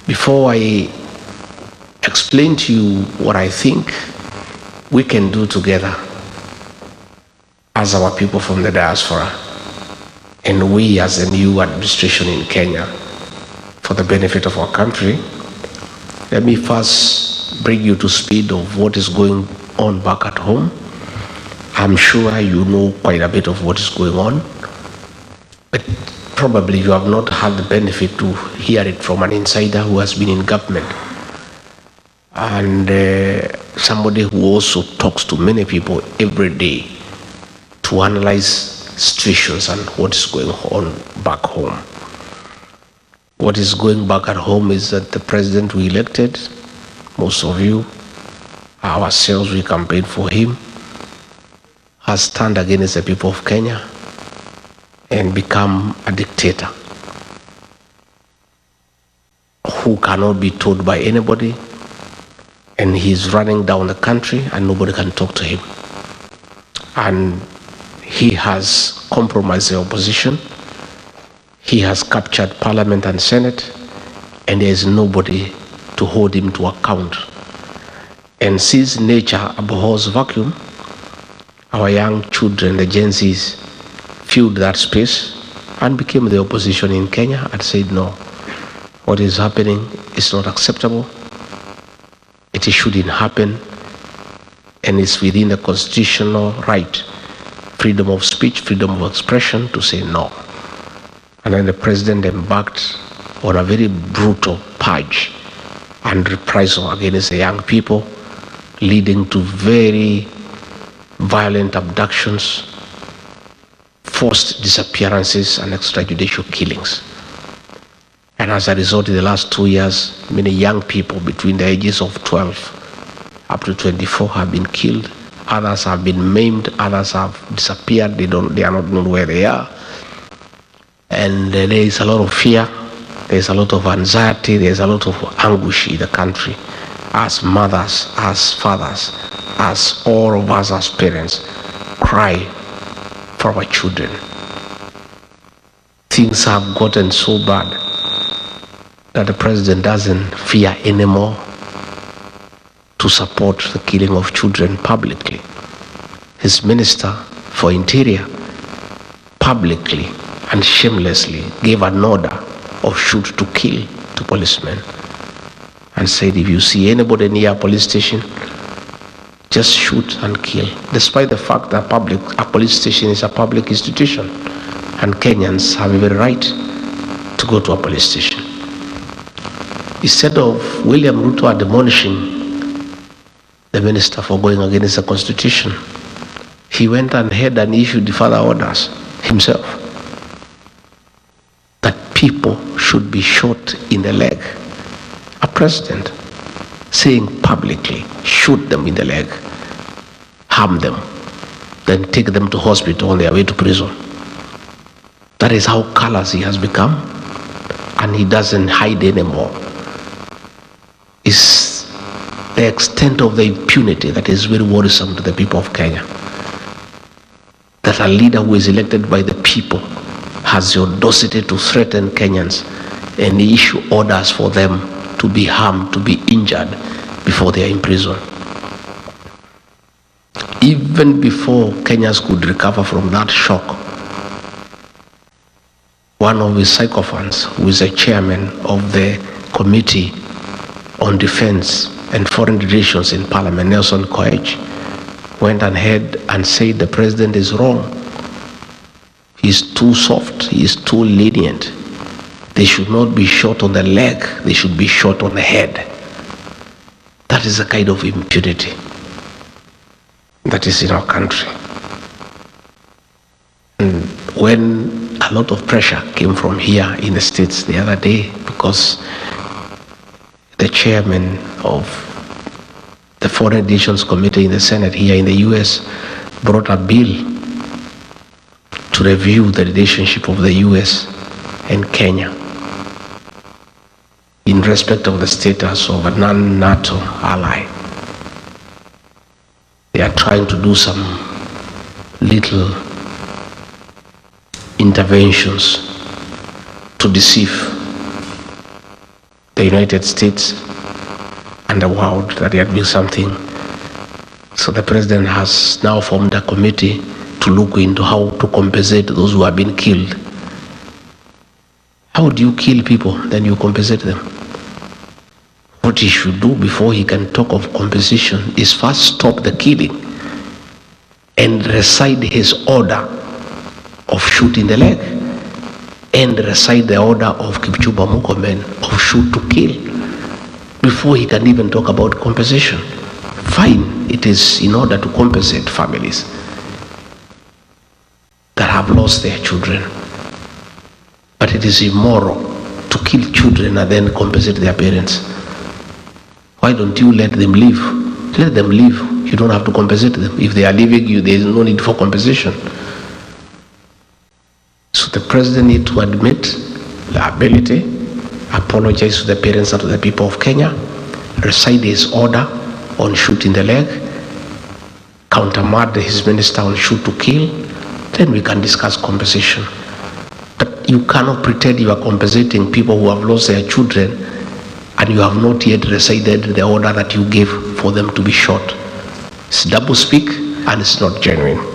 Before I explain to you what I think we can do together as our people from the diaspora and we as a new administration in Kenya for the benefit of our country, let me first bring you to speed of what is going on back at home. I'm sure you know quite a bit of what is going on, but probably you have not had the benefit to hear it from an insider who has been in government and somebody who also talks to many people every day to analyze situations and what is going on back home. What is going back at home is that the president we elected, most of you, ourselves, we campaigned for him, has turned against the people of Kenya and become a dictator who cannot be told by anybody, and he's running down the country and nobody can talk to him. And he has compromised the opposition. He has captured Parliament and Senate, and there is nobody to hold him to account. And since nature abhors vacuum, our young children, the Gen Zs, filled that space and became the opposition in Kenya and said, no, what is happening is not acceptable. It shouldn't happen, and it's within the constitutional right, freedom of speech, freedom of expression, to say no. And then the president embarked on a very brutal purge and reprisal against the young people, leading to very violent abductions, forced disappearances, and extrajudicial killings. And as a result, in the last 2 years, many young people between the ages of 12 up to 24 have been killed. Others have been maimed. Others have disappeared. They are not known where they are. And there is a lot of fear. There is a lot of anxiety. There is a lot of anguish in the country. As mothers, as fathers, as all of us as parents, cry for our children. Things have gotten so bad that the president doesn't fear anymore to support the killing of children publicly. His minister for Interior publicly and shamelessly gave an order of shoot to kill to policemen and said, if you see anybody near a police station, just shoot and kill, despite the fact that a police station is a public institution and Kenyans have every right to go to a police station. Instead of William Ruto admonishing the minister for going against the constitution, he went ahead and issued further orders himself that people should be shot in the leg. A president saying publicly, shoot them in the leg, harm them, then take them to hospital on their way to prison. That is how callous he has become, and he doesn't hide anymore. Is the extent of the impunity that is very worrisome to the people of Kenya. That a leader who is elected by the people has the audacity to threaten Kenyans and issue orders for them to be harmed, to be injured before they are in prison. Even before Kenyans could recover from that shock, one of his sycophants, who is a chairman of the Committee on Defense and Foreign Relations in Parliament, Nelson Koech, went ahead and said the president is wrong. He's too soft, he is too lenient. They should not be shot on the leg, they should be shot on the head. That is the kind of impunity that is in our country. And when a lot of pressure came from here in the States the other day, because the chairman of the Foreign Relations Committee in the Senate here in the US brought a bill to review the relationship of the US and Kenya in respect of the status of a non-NATO ally. They are trying to do some little interventions to deceive the United States and the world that he had been something. So the president has now formed a committee to look into how to compensate those who have been killed. How do you kill people, then you compensate them? What he should do before he can talk of compensation is first stop the killing and recite his order of shooting the leg and recite the order of Kipchumba Murkomen of shoot to kill before he can even talk about compensation. Fine, it is in order to compensate families that have lost their children, but it is immoral to kill children and then compensate their parents. Why don't you let them live? Let them live. You don't have to compensate them. If they are leaving you, there is no need for compensation. So the president needs to admit liability, apologize to the parents and to the people of Kenya, recite his order on shooting the leg, countermand his minister on shoot to kill, then we can discuss compensation. But you cannot pretend you are compensating people who have lost their children and you have not yet recited the order that you gave for them to be shot. It's double speak and it's not genuine.